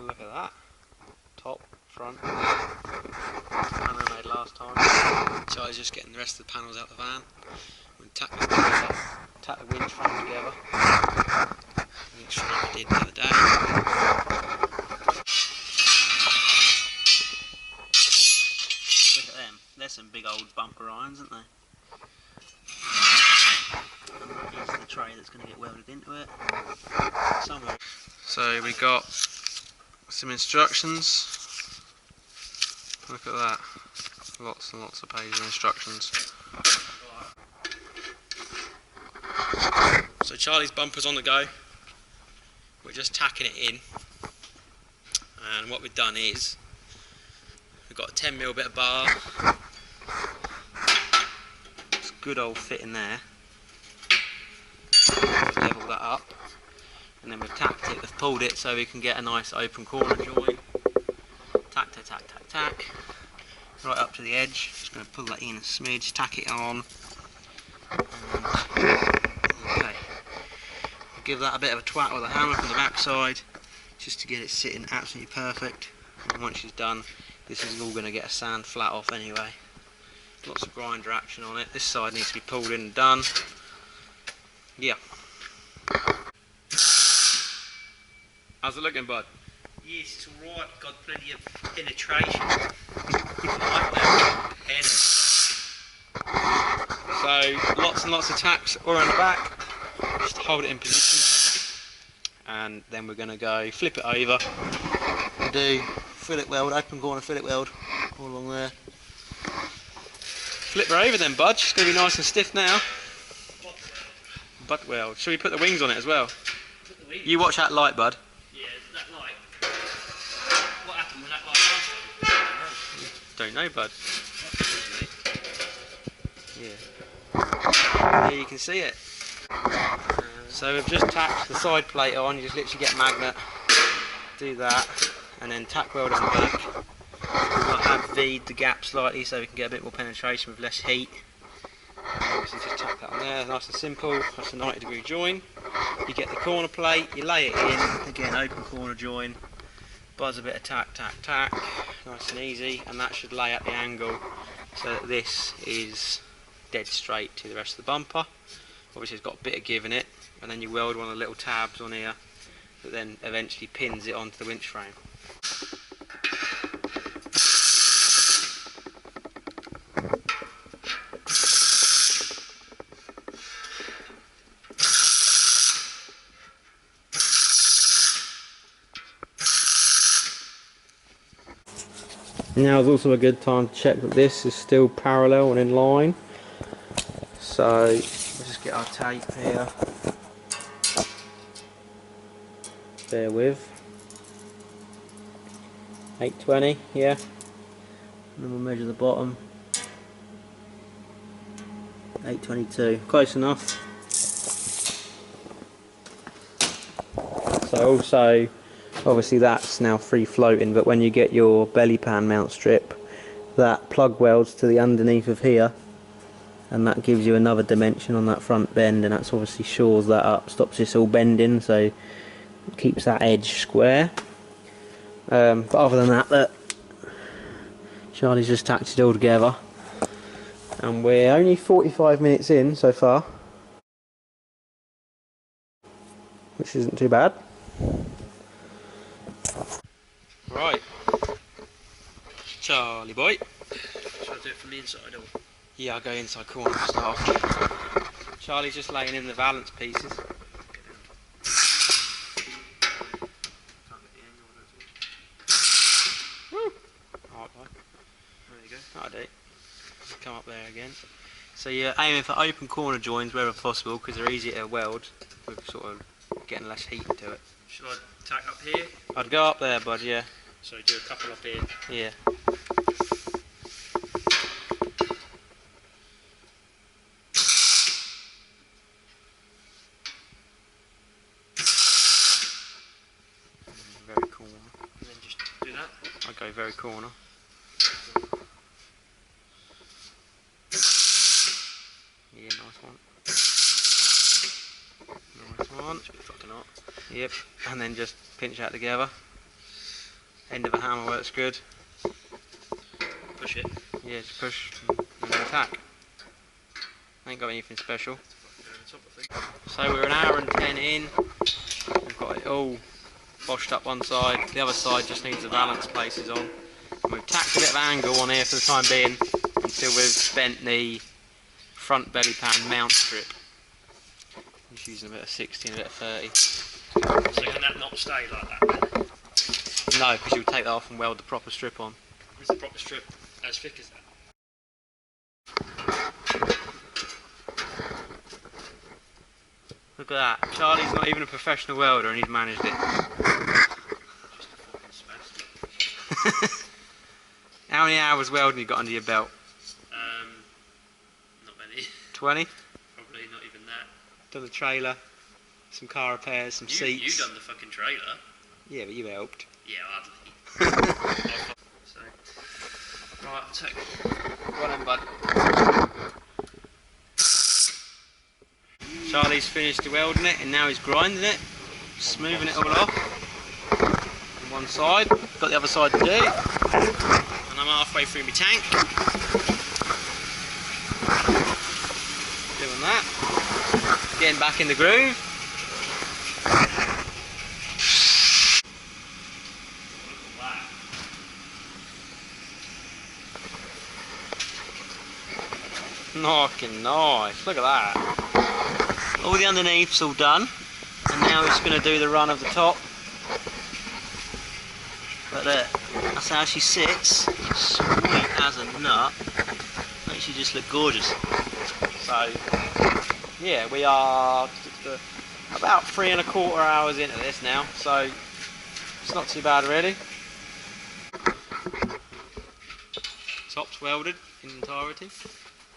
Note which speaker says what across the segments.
Speaker 1: And look at that. Top, front, panel I made last time. So I was just getting the rest of the panels out of the van. We'll tack the winch frame together. Winch frame I did the other day. Look at them. They're some big old bumper irons, aren't they? And that is the tray that's going to get welded into it. Somewhere. So we got some instructions. Look at that. Lots and lots of pages of instructions. So Charlie's bumper's on the go. We're just tacking it in. And what we've done is we've got a 10mm bit of bar. It's good old fit in there. Level that up. And then we've tacked it, we've pulled it so we can get a nice open corner join. Tack, tack, tack, tack, tack. Right up to the edge. Just going to pull that in a smidge, tack it on. And, okay. Give that a bit of a twat with a hammer from the back side, just to get it sitting absolutely perfect. And once it's done, this is all going to get a sand flat off anyway. Lots of grinder action on it. This side needs to be pulled in and done. Yeah. How's it looking, bud?
Speaker 2: Yes, it's alright, got plenty of penetration. Like that.
Speaker 1: So, lots and lots of tacks all around the back. Just hold it in position. And then we're going to go flip it over and do fillet weld, open corner fillet weld, all along there. Flip her over then, bud. She's going to be nice and stiff now. Butt weld. Should we put the wings on it as well? You watch that light, bud. Don't know, bud. Yeah. Here you can see it. So we've just tacked the side plate on. You just literally get a magnet, do that, and then tack weld on the back. I have V'd the gap slightly so we can get a bit more penetration with less heat. And obviously just tack that on there, nice and simple. That's a 90-degree join. You get the corner plate, you lay it in, again open corner join. Buzz a bit of tack, tack, tack, nice and easy, and that should lay at the angle so that this is dead straight to the rest of the bumper. Obviously it's got a bit of give in it, and then you weld one of the little tabs on here that then eventually pins it onto the winch frame. Now is also a good time to check that this is still parallel and in line. So let's just get our tape here. Bear with. 820, yeah. And then we'll measure the bottom. 822, close enough. So also, obviously that's now free floating, but when you get your belly pan mount strip, that plug welds to the underneath of here, and that gives you another dimension on that front bend, and that's obviously shores that up, stops this all bending, so it keeps that edge square. But other than that, look, Charlie's just tacked it all together, and we're only 45 minutes in so far, which isn't too bad. Right, Charlie boy.
Speaker 2: Should I do it from the inside or?
Speaker 1: Yeah, I'll go inside corner to start off. Charlie's just laying in the valance pieces. Woo! Alright, bye.
Speaker 2: There you go.
Speaker 1: That'll do. Just come up there again. So you're aiming for open corner joins wherever possible because they're easier to weld with sort of getting less heat to it.
Speaker 2: Should I tack up here?
Speaker 1: I'd go up there, bud, yeah.
Speaker 2: So do a couple up here?
Speaker 1: Yeah. Very corner.
Speaker 2: And then just do that?
Speaker 1: I'd go very corner. Yeah, nice one. Nice one.
Speaker 2: It's a bit fucking hot.
Speaker 1: Yep, and then just pinch that together. End of a hammer works good.
Speaker 2: Push it.
Speaker 1: Yeah, just push and then tack. Ain't got anything special. So we're an hour and 10 in. We've got it all boshed up one side. The other side just needs the balance places on. And we've tacked a bit of angle on here for the time being until we've bent the front belly pan mount strip. Just using a bit of 60 and a bit of 30.
Speaker 2: So can that not stay like that then?
Speaker 1: No, because you'll take that off and weld the proper strip on.
Speaker 2: Is the proper strip as thick as that?
Speaker 1: Look at that. Charlie's not even a professional welder and he's managed it.
Speaker 2: Just a fucking spaz.
Speaker 1: How many hours welding you got under your belt?
Speaker 2: Not many.
Speaker 1: 20?
Speaker 2: Probably not even that.
Speaker 1: Done the trailer, some car repairs, some seats.
Speaker 2: You done the fucking trailer.
Speaker 1: Yeah, but you helped.
Speaker 2: Yeah, hardly. So, right, I'll take.
Speaker 1: Well done, bud. Charlie's finished welding it and now he's grinding it, smoothing it all off on one side. Got the other side to do, and I'm halfway through my tank. Doing that, getting back in the groove. Knocking nice, look at that. All the underneath's all done, and now we're just going to do the run of the top. But that's how she sits, sweet as a nut. Makes you just look gorgeous. So, yeah, we are about 3¼ hours into this now, so it's not too bad really. Top's welded in entirety,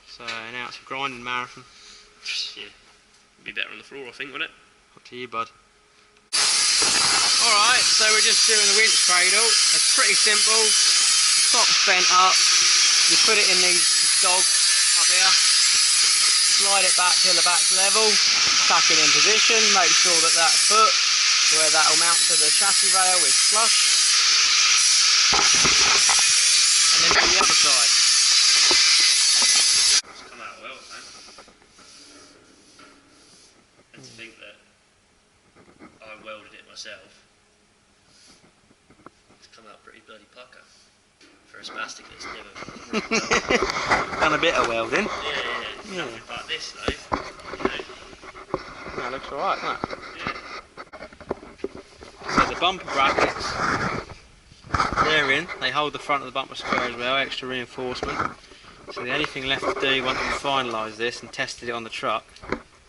Speaker 1: so now it's a grinding marathon.
Speaker 2: Yeah. Be better on the floor, I think, wouldn't it?
Speaker 1: Up to you, bud. Alright, so we're just doing the winch cradle. It's pretty simple. The top's bent up. You put it in these dogs up here. Slide it back till the back's level. Tuck it in position. Make sure that that foot, where that will mount to the chassis rail, is flush. And then do the other side.
Speaker 2: It's come out well, man. And to think that I welded it myself, it's come out pretty bloody pucker for a spastic that's never
Speaker 1: Done a bit of welding.
Speaker 2: Yeah. Nothing like this though, you know.
Speaker 1: That looks alright, doesn't it?
Speaker 2: Yeah.
Speaker 1: So the bumper brackets, they're in. They hold the front of the bumper square as well, extra reinforcement. So the only thing left to do once we've finalised this and tested it on the truck,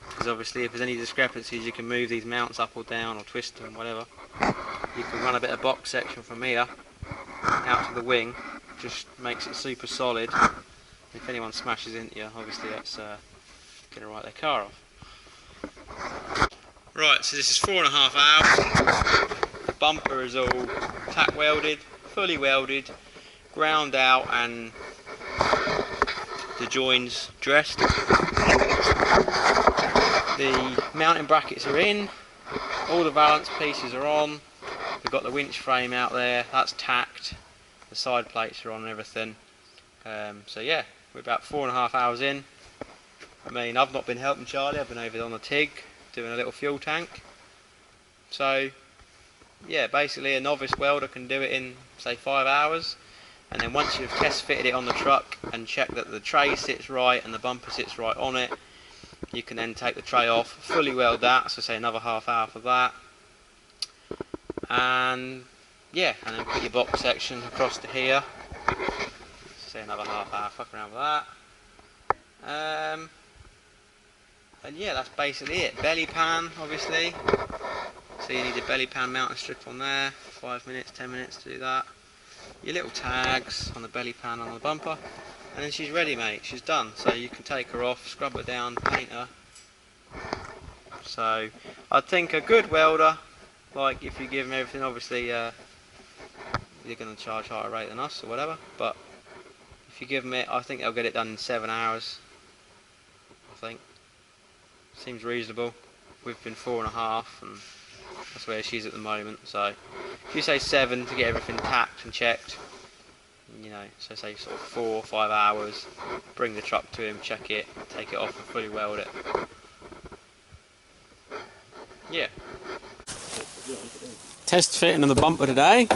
Speaker 1: because obviously if there's any discrepancies you can move these mounts up or down or twist them, whatever. You can run a bit of box section from here out to the wing, just makes it super solid. If anyone smashes into you, obviously that's going to write their car off. Right, so this is 4½ hours. The bumper is all tack welded, fully welded, ground out and the joins dressed. The mounting brackets are in, all the valance pieces are on. We've got the winch frame out there, that's tacked, the side plates are on and everything. So yeah, we're about 4½ hours in. I mean, I've not been helping Charlie, I've been over on the TIG doing a little fuel tank. So yeah, basically a novice welder can do it in say 5 hours, and then once you've test fitted it on the truck and checked that the tray sits right and the bumper sits right on it, you can then take the tray off, fully weld that, so say another ½ hour for that, and yeah, and then put your box section across to here, so say another ½ hour, fuck around with that. And yeah, that's basically it. Belly pan, obviously, so you need a belly pan mounting strip on there, 5 minutes, 10 minutes to do that. Your little tags on the belly pan on the bumper, and then she's ready, mate, she's done. So you can take her off, scrub her down, paint her. So I think a good welder, like if you give them everything, obviously you're going to charge higher rate than us or whatever, but if you give them it, I think they'll get it done in 7 hours. I think seems reasonable. We've been 4½ and That's where she is at the moment. So if you say 7 to get everything tacked and checked, you know, so say sort of 4 or 5 hours, bring the truck to him, check it, take it off and fully weld it. Yeah. Test fitting on the bumper today.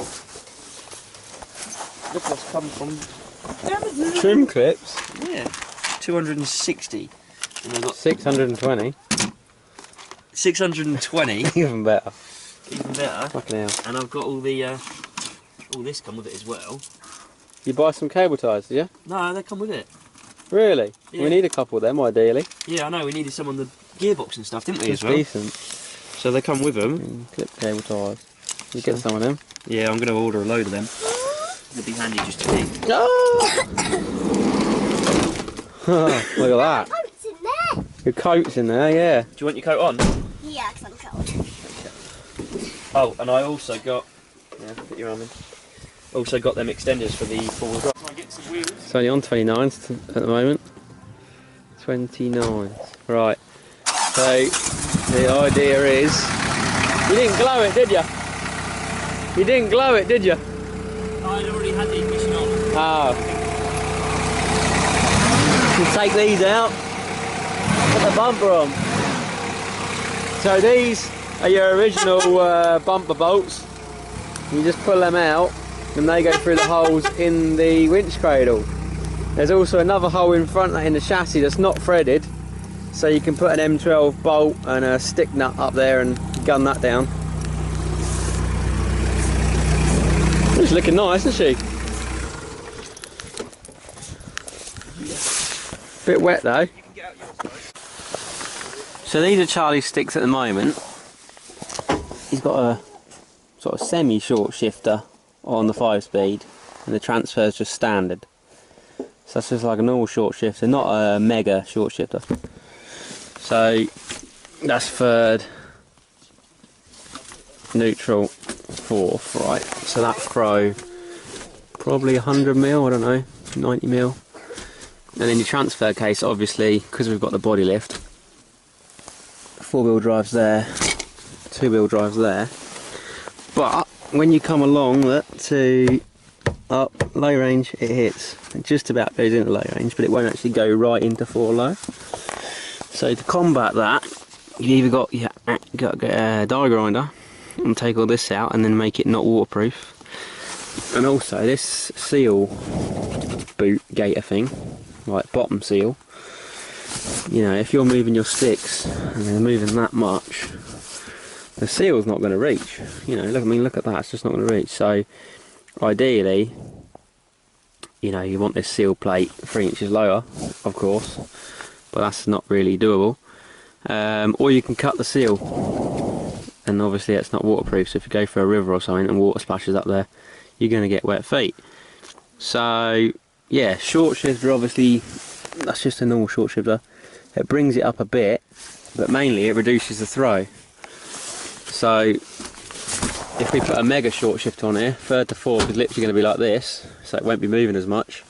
Speaker 1: Look what's come from trim clips.
Speaker 2: Yeah, 260. And I've got
Speaker 1: 620.
Speaker 2: 620.
Speaker 1: Even better.
Speaker 2: Even better.
Speaker 1: Fucking hell.
Speaker 2: And I've got all the all this come with it as well.
Speaker 1: You buy some cable ties, did you?
Speaker 2: No, they come with it.
Speaker 1: Really?
Speaker 2: Yeah.
Speaker 1: We need a couple of them, ideally.
Speaker 2: Yeah, I know. We needed some on the gearbox and stuff, didn't we?
Speaker 1: It's
Speaker 2: as well.
Speaker 1: decent.
Speaker 2: So they come with them.
Speaker 1: Clip cable ties. You get some of them.
Speaker 2: Yeah, I'm going to order a load of them. They'll be handy just to keep.
Speaker 1: Look at that.
Speaker 3: Coat's in there.
Speaker 1: Your coat's in there, yeah.
Speaker 2: Do you want your coat on?
Speaker 3: Yeah, because I'm cold.
Speaker 2: Oh, and I also got. Yeah, put your arm in. Also got them extenders for the four-wheel drive. So I get some wheels.
Speaker 1: It's only on 29s at the moment. 29s. Right. So the idea is, you didn't glow it, did you? You didn't glow it, did you?
Speaker 2: I'd already had the ignition on.
Speaker 1: Oh. You take these out, put the bumper on. So these are your original bumper bolts. You just pull them out and they go through the holes in the winch cradle. There's also another hole in front in the chassis that's not threaded, so you can put an M12 bolt and a stick nut up there and gun that down. She's looking nice, isn't she? Bit wet though. So these are Charlie's sticks at the moment. He's got a sort of semi-short shifter on the 5-speed, and the transfer's just standard. So that's just like a normal short shifter, not a mega short shifter. So that's third, neutral, fourth, right. So that throw probably 100mm, I don't know, 90mm. And then your transfer case, obviously, because we've got the body lift, 4-wheel drive's there, 2-wheel drive's there. But when you come along to up low range, it hits. It just about goes into low range, but it won't actually go right into 4 low. So to combat that, you've either got to get a die grinder and take all this out and then make it not waterproof. And also this seal boot gator thing, like bottom seal, you know, if you're moving your sticks and they're moving that much, the seal's not going to reach. You know, look at that, it's just not going to reach. So ideally, you know, you want this seal plate 3 inches lower, of course, but that's not really doable. Or you can cut the seal, and obviously it's not waterproof, so if you go for a river or something and water splashes up there, you're going to get wet feet. So yeah, short shifter, obviously that's just a normal short shifter. It brings it up a bit, but mainly it reduces the throw. So if we put a mega short shifter on here, third to fourth is literally going to be like this, so it won't be moving as much,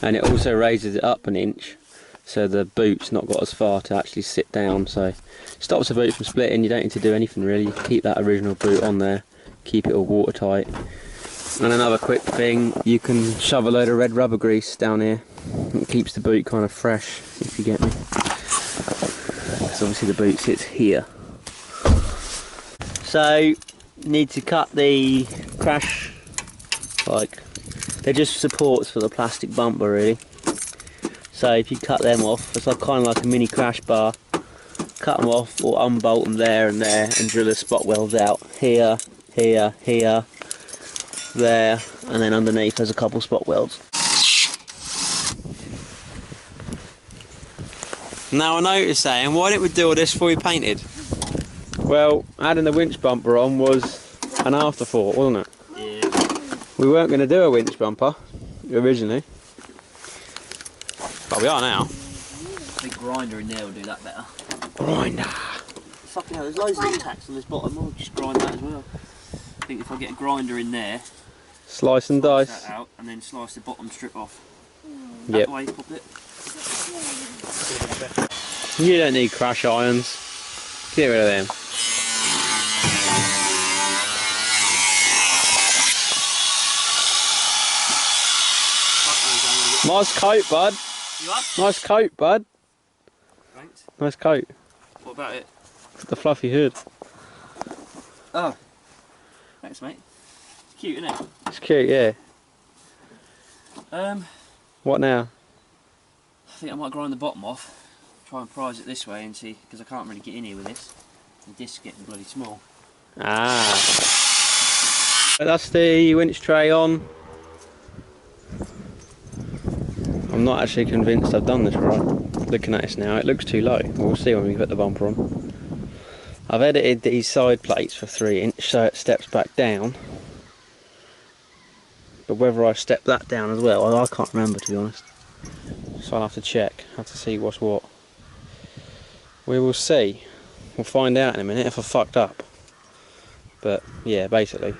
Speaker 1: and it also raises it up an inch, so the boot's not got as far to actually sit down, so stops the boot from splitting. You don't need to do anything really, you keep that original boot on there, keep it all watertight. And another quick thing, you can shove a load of red rubber grease down here. It keeps the boot kind of fresh, if you get me. Because obviously the boot sits here. So, need to cut the crash, like, they're just supports for the plastic bumper really. So if you cut them off, it's like kind of like a mini crash bar. Cut them off or unbolt them there and there and drill the spot welds out. Here, here, here, there, and then underneath there's a couple spot welds. Now I noticed saying, why didn't we do all this before we painted? Well, adding the winch bumper on was an afterthought, wasn't it?
Speaker 2: Yeah.
Speaker 1: We weren't going to do a winch bumper originally, but we are now.
Speaker 2: Big grinder in there will do that better.
Speaker 1: Grinder.
Speaker 2: Fucking hell, there's loads of tacks on this bottom. I'll just grind that as well. I think if I get a grinder in there,
Speaker 1: Slice and
Speaker 2: slice
Speaker 1: dice.
Speaker 2: that out and then slice the bottom strip off.
Speaker 1: Yep.
Speaker 2: That way, pop it.
Speaker 1: You don't need crash irons. Get rid of them.
Speaker 2: Nice coat, bud.
Speaker 1: You up?
Speaker 2: Nice coat, bud.
Speaker 1: Thanks.
Speaker 2: Nice coat.
Speaker 1: What about it?
Speaker 2: The fluffy hood.
Speaker 1: Oh. Thanks, mate. It's cute, isn't it?
Speaker 2: It's cute, yeah.
Speaker 1: I
Speaker 2: What now?
Speaker 1: think I might grind the bottom off. Try and prise it this way and see, because I can't really get in here with this. The disc's getting bloody small.
Speaker 2: Ah. That's the winch tray on. I'm not actually convinced I've done this right. Looking at this now, it looks too low. We'll see when we put the bumper on. I've edited these side plates for 3 inch so it steps back down. But whether I step that down as well, I can't remember, to be honest. So I'll have to check, have to see what's what. We will see. We'll find out in a minute if I fucked up. But yeah, basically.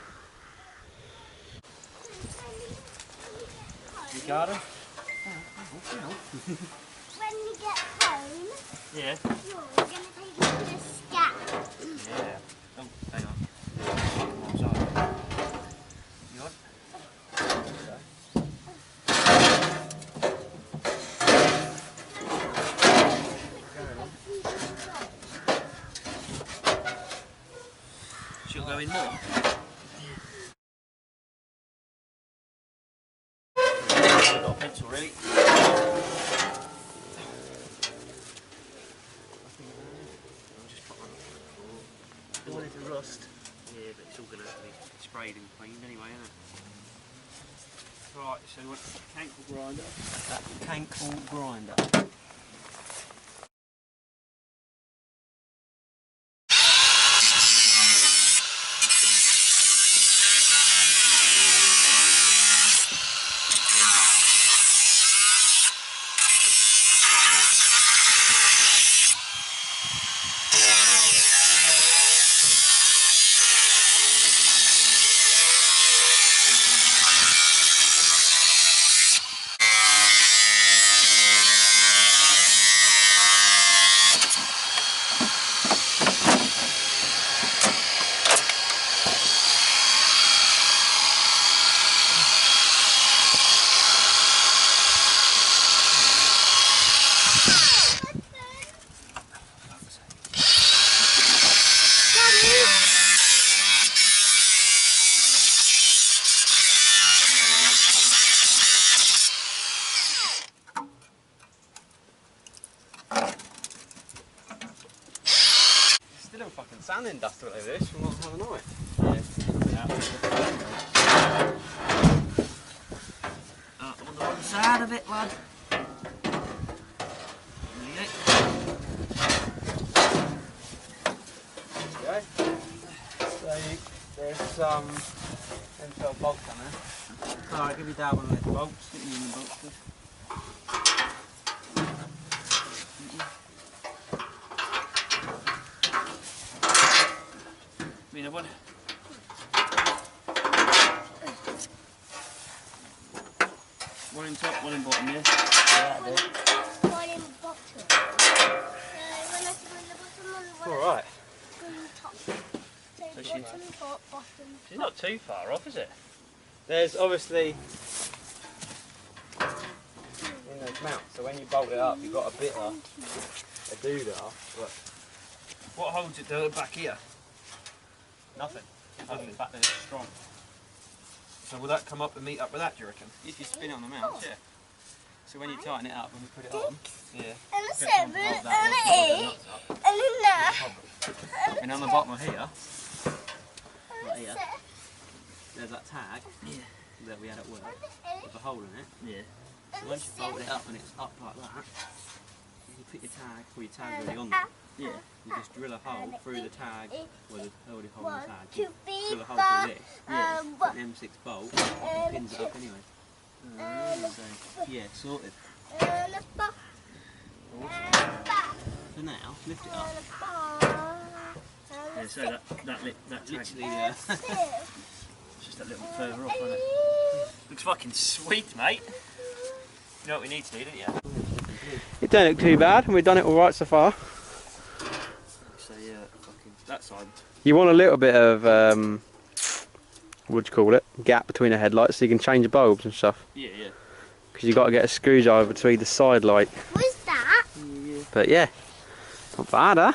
Speaker 1: You got him?
Speaker 3: When you get home,
Speaker 1: Yeah.
Speaker 3: you're going to take it to the scat.
Speaker 1: Yeah. Oh, hang on. Oh, sorry. You on? She'll go in more. I've got a pencil ready. I want it to rust. Yeah, but it's all going to have to be sprayed and cleaned anyway, isn't it? Right, so we want a cankle grinder. That cankle grinder. Still a fucking sanding dust all over this from last night. On the one side of it, lad. Okay. So there's some M12 bolts on there. Alright, give me Dad one of those bolts. Stick me in the bolts, please. One. One in top, one in bottom, yeah? Yeah,
Speaker 3: One in the bottom. When I put in the bottom,
Speaker 2: Alright.
Speaker 3: on the top. So
Speaker 1: she-
Speaker 3: bottom, bottom.
Speaker 1: She's not too far off, is it?
Speaker 2: There's obviously in those mounts, so when you bolt it up you've got a bit of a doodah. But
Speaker 1: What holds it to back here?
Speaker 2: nothing.
Speaker 1: Nothing.
Speaker 2: Back there it's strong.
Speaker 1: So will that come up and meet up with that, do you reckon?
Speaker 2: If you spin it on the mount, yeah. So when you tighten it up, when you put it on, yeah.
Speaker 3: And a
Speaker 2: get
Speaker 3: 7,
Speaker 2: someone to hold
Speaker 3: and
Speaker 2: that
Speaker 3: an
Speaker 2: one, hold the
Speaker 3: 8,
Speaker 2: nuts up.
Speaker 3: and a 9.
Speaker 2: And on the bottom of here,
Speaker 3: And
Speaker 2: right
Speaker 3: a
Speaker 2: here,
Speaker 3: 7,
Speaker 2: there's that tag
Speaker 1: Yeah.
Speaker 2: that we had at work
Speaker 3: and an 8,
Speaker 2: with a hole in it.
Speaker 1: Yeah.
Speaker 2: So
Speaker 3: and a
Speaker 2: once you bolt
Speaker 3: 7.
Speaker 2: it up and it's up like that, you put your tag, or your tag's already on there.
Speaker 1: Yeah.
Speaker 2: You just drill a hole through the tag, or the already hole in
Speaker 3: 1,
Speaker 2: the tag.
Speaker 3: 2, 3,
Speaker 2: Drill a hole
Speaker 3: 4,
Speaker 2: through this, put an M6 bolt, and pins it up anyway. So, yeah, sorted.
Speaker 3: and a 4, and a 5,
Speaker 2: So now, lift it up.
Speaker 3: and a 4,
Speaker 1: Yeah,
Speaker 3: and
Speaker 1: so
Speaker 3: a 6,
Speaker 1: that tag,
Speaker 2: Literally,
Speaker 3: and a 2,
Speaker 1: it's just a little further off, isn't it? Looks fucking sweet, mate. You know what we need to do, don't you?
Speaker 2: It don't look too bad, and we've done it alright so far.
Speaker 1: So yeah, fucking that side.
Speaker 2: You want a little bit of, what do you call it, gap between the headlights so you can change the bulbs and stuff.
Speaker 1: Yeah, yeah.
Speaker 2: because you got to get a screwdriver between the side like.
Speaker 3: What's that?
Speaker 1: Yeah.
Speaker 2: But yeah, not bad, huh?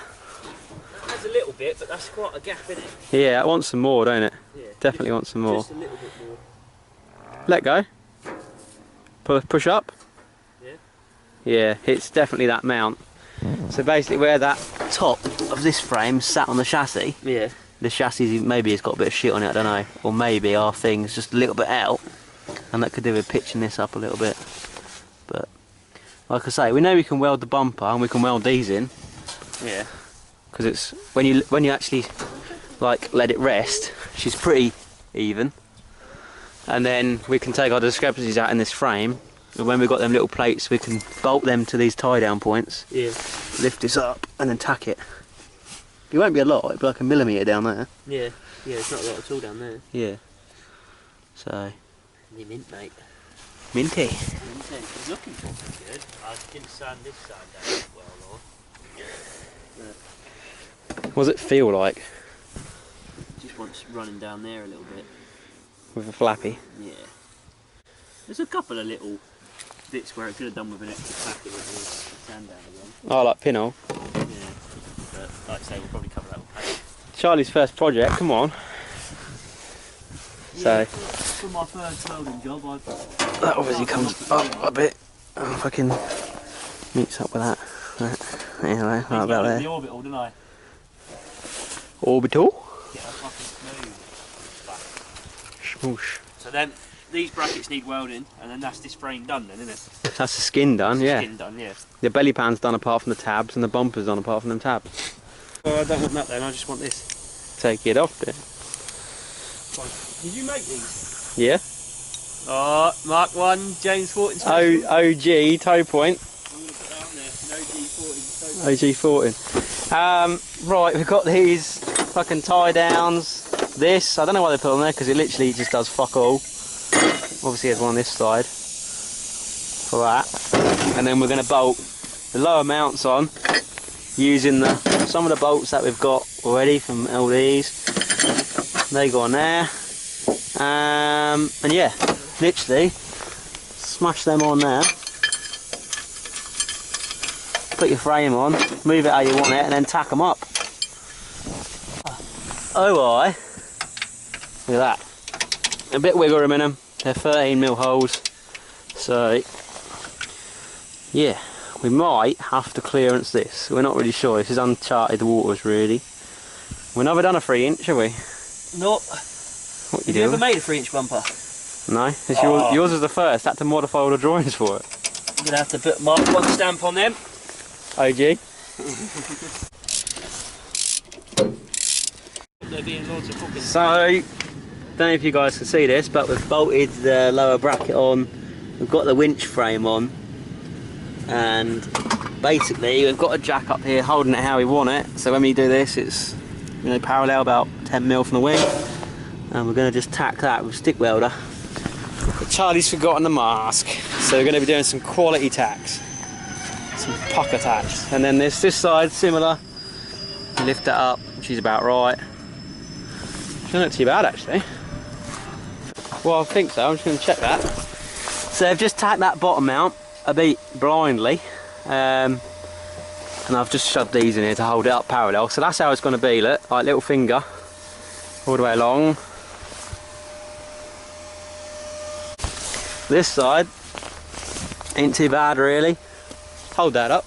Speaker 1: There's a little bit, but that's quite a gap in it.
Speaker 2: Yeah, it wants some more, don't it?
Speaker 1: Yeah.
Speaker 2: Definitely wants some more.
Speaker 1: Just a little bit more.
Speaker 2: Let go. Push up.
Speaker 1: Yeah.
Speaker 2: Yeah, it's definitely that mount. So basically where that top of this frame sat on the chassis,
Speaker 1: Yeah.
Speaker 2: the chassis maybe has got a bit of shit on it, I don't know. Or maybe our thing's just a little bit out, and that could do with pitching this up a little bit. But like I say, we know we can weld the bumper and we can weld these in.
Speaker 1: Yeah.
Speaker 2: Because it's when you actually like let it rest, she's pretty even. And then we can take our discrepancies out in this frame, and when we've got them little plates we can bolt them to these tie down points,
Speaker 1: Yeah.
Speaker 2: lift this up and then tack it. It won't be a lot, it'll be like a millimetre down there.
Speaker 1: Yeah. Yeah, it's not a lot at all down there.
Speaker 2: Yeah. So
Speaker 1: The mint, mate.
Speaker 2: minty.
Speaker 1: It's looking pretty good. I didn't sand this side down well, or.
Speaker 2: What does it feel like
Speaker 1: Just wants running down there a little bit.
Speaker 2: with a flappy?
Speaker 1: Yeah. There's a couple of little bits where it could have done with an extra packet with the sand down again.
Speaker 2: Oh, like pinhole.
Speaker 1: Yeah. But like I say, we'll probably cover that with paint.
Speaker 2: Charlie's first project, come on.
Speaker 1: Yeah,
Speaker 2: So
Speaker 1: for my first welding job,
Speaker 2: that obviously comes up a bit. Oh, fucking meets up with that. Anyway, right about
Speaker 1: the
Speaker 2: there.
Speaker 1: orbital, didn't I?
Speaker 2: Orbital.
Speaker 1: Yeah, fucking smooth.
Speaker 2: Smoosh.
Speaker 1: So then these brackets need welding, and then that's this frame done, then, isn't it?
Speaker 2: That's the skin done, yeah.
Speaker 1: Skin done, yeah.
Speaker 2: The belly pan's done apart from the tabs, and the bumper's done apart from them tabs.
Speaker 1: Well, I don't want that then. I just want this.
Speaker 2: Take it off there.
Speaker 1: Did you make these?
Speaker 2: Yeah.
Speaker 1: Oh, Mark 1, James 14.
Speaker 2: OG toe point.
Speaker 1: I'm going to put that on there. An OG 14.
Speaker 2: OG 14. Right, we've got these fucking tie downs. This, I don't know why they put on there because it literally just does fuck all. Obviously there's one on this side for that. And then we're going to bolt the lower mounts on using some of the bolts that we've got already from all these. They go on there. And yeah, literally smash them on there. Put your frame on, move it how you want it, and then tack them up. Oh, I. Look at that. A bit wiggle room in them. They're 13mm holes. So, yeah, we might have to clearance this. We're not really sure. This is uncharted waters, really. We've never done a 3-inch, have we?
Speaker 1: No.
Speaker 2: What
Speaker 1: Have you ever made a 3-inch bumper?
Speaker 2: No. It's yours was the first. Had to modify all the drawings for it.
Speaker 1: I'm going to have to put Mark 1 stamp on them.
Speaker 2: OG.
Speaker 1: There being loads of cooking.
Speaker 2: So, don't know if you guys can see this, but we've bolted the lower bracket on. We've got the winch frame on, and basically we've got a jack up here holding it how we want it. So when we do this, it's parallel about 10mm from the wing, and we're going to just tack that with stick welder. But Charlie's forgotten the mask, so we're going to be doing some quality tacks, some pucker tacks, and then this side similar. You lift that up, which is about right. Doesn't look too bad actually. Well, I think so. I'm just going to check that. So I've just tacked that bottom mount a bit blindly, and I've just shoved these in here to hold it up parallel. So that's how it's going to be. Look, like little finger all the way along. This side ain't too bad really. Hold that up.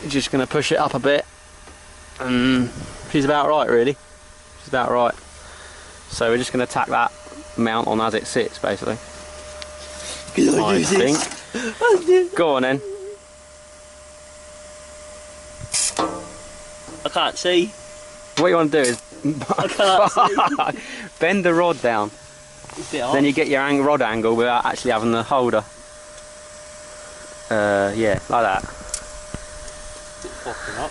Speaker 2: Just going to push it up a bit, and she's about right really. She's about right. So we're just going to tack that mount on as it sits basically. I think. Go on then.
Speaker 1: I can't see.
Speaker 2: What you want to do is
Speaker 1: I can't see.
Speaker 2: bend the rod down. Then you get your rod angle without actually having the holder. Yeah, like that.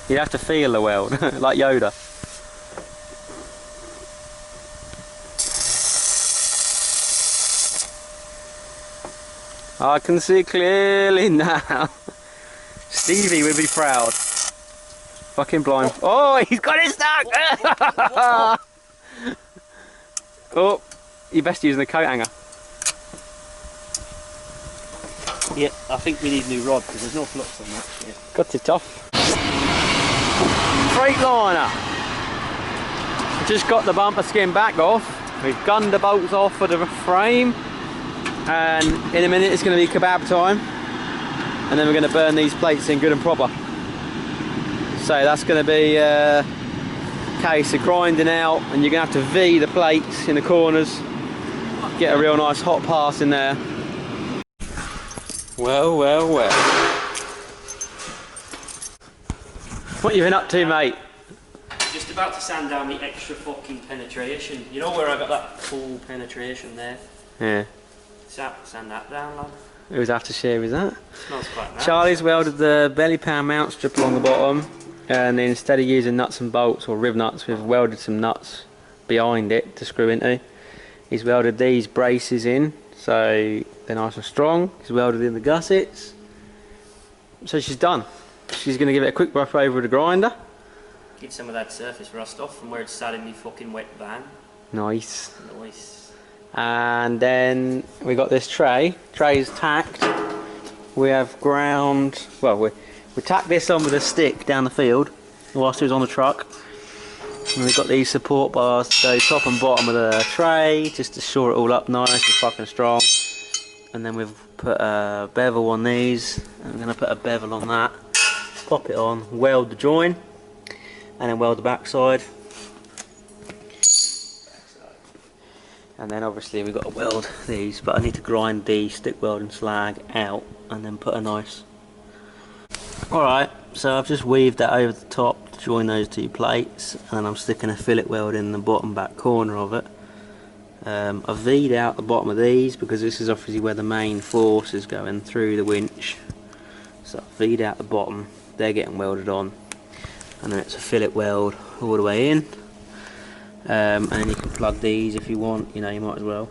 Speaker 2: You have to feel the weld, like Yoda. I can see clearly now. Stevie would be proud. Fucking blind. Oh, he's got it stuck! Oh, You're best using the coat hanger.
Speaker 1: Yeah, I think we need a new rod because there's no flux on that. Yeah.
Speaker 2: Got it off. Freightliner. Just got the bumper skin back off. We've gunned the bolts off for the frame, and in a minute it's going to be kebab time, and then we're going to burn these plates in good and proper. So that's going to be a case of grinding out, and you're going to have to V the plates in the corners, get a real nice hot pass in there. Well, well, well. What you been up to, mate?
Speaker 1: Just about to sand down the extra fucking penetration. You know where I got that full penetration there?
Speaker 2: Yeah.
Speaker 1: Sand that down, lad.
Speaker 2: Whose aftershave is that?
Speaker 1: Smells quite nice.
Speaker 2: Charlie's welded the belly pan mount strip along the bottom, and instead of using nuts and bolts or rib nuts, we've welded some nuts behind it to screw into. He's welded these braces in, so they're nice and strong. He's welded in the gussets. So she's done. She's going to give it a quick rough over with the grinder.
Speaker 1: Get some of that surface rust off from where it's sat in my fucking wet van.
Speaker 2: Nice.
Speaker 1: Nice.
Speaker 2: And then we got this tray. Tray's tacked. We have ground. Well, we tacked this on with a stick down the field whilst it was on the truck. And we've got these support bars to go top and bottom of the tray just to shore it all up nice and fucking strong. And then we've put a bevel on these. And I'm going to put a bevel on that. Pop it on, weld the join, and then weld the backside. And then obviously we've got to weld these, but I need to grind the stick welding slag out and then put a nice. Alright, so I've just weaved that over the top to join those two plates, and then I'm sticking a fillet weld in the bottom back corner of it. I've V'd out the bottom of these because this is obviously where the main force is going through the winch. So I've V'd out the bottom, they're getting welded on, and then it's a fillet weld all the way in. And then you can plug these if you want, you know, you might as well.